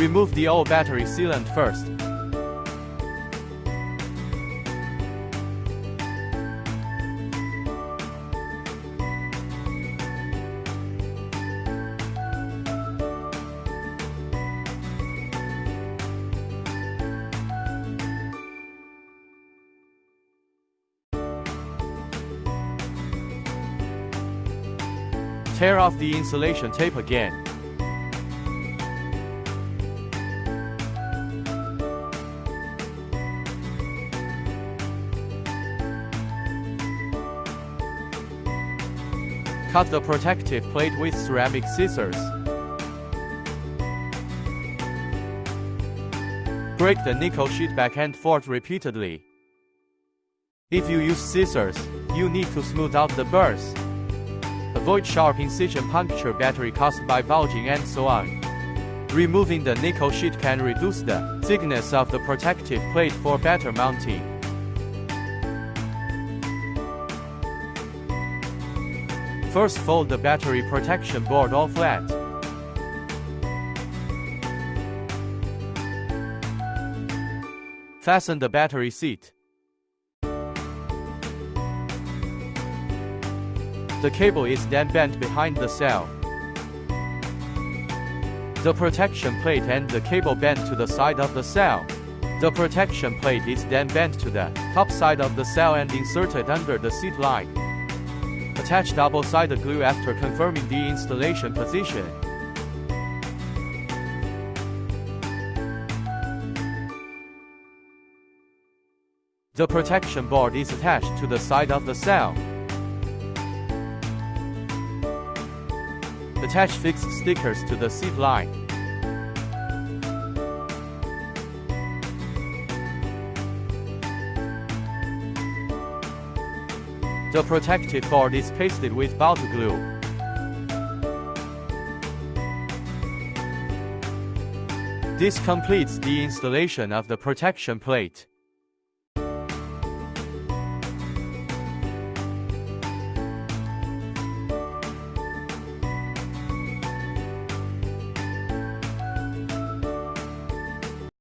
Remove the old battery sealant first. Tear off the insulation tape again. Cut the protective plate with ceramic scissors. Break the nickel sheet back and forth repeatedly. If you use scissors, you need to smooth out the burrs. Avoid sharp incision puncture battery caused by bulging and so on. Removing the nickel sheet can reduce the thickness of the protective plate for better mounting. First, fold the battery protection board all flat. Fasten the battery seat. The cable is then bent behind the cell. The protection plate and the cable bent to the side of the cell. The protection plate is then bent to the top side of the cell and inserted under the seat line. Attach double-sided glue after confirming the installation position. The protection board is attached to the side of the cell. Attach fixed stickers to the seat line. The protective board is pasted with bolt glue. This completes the installation of the protection plate.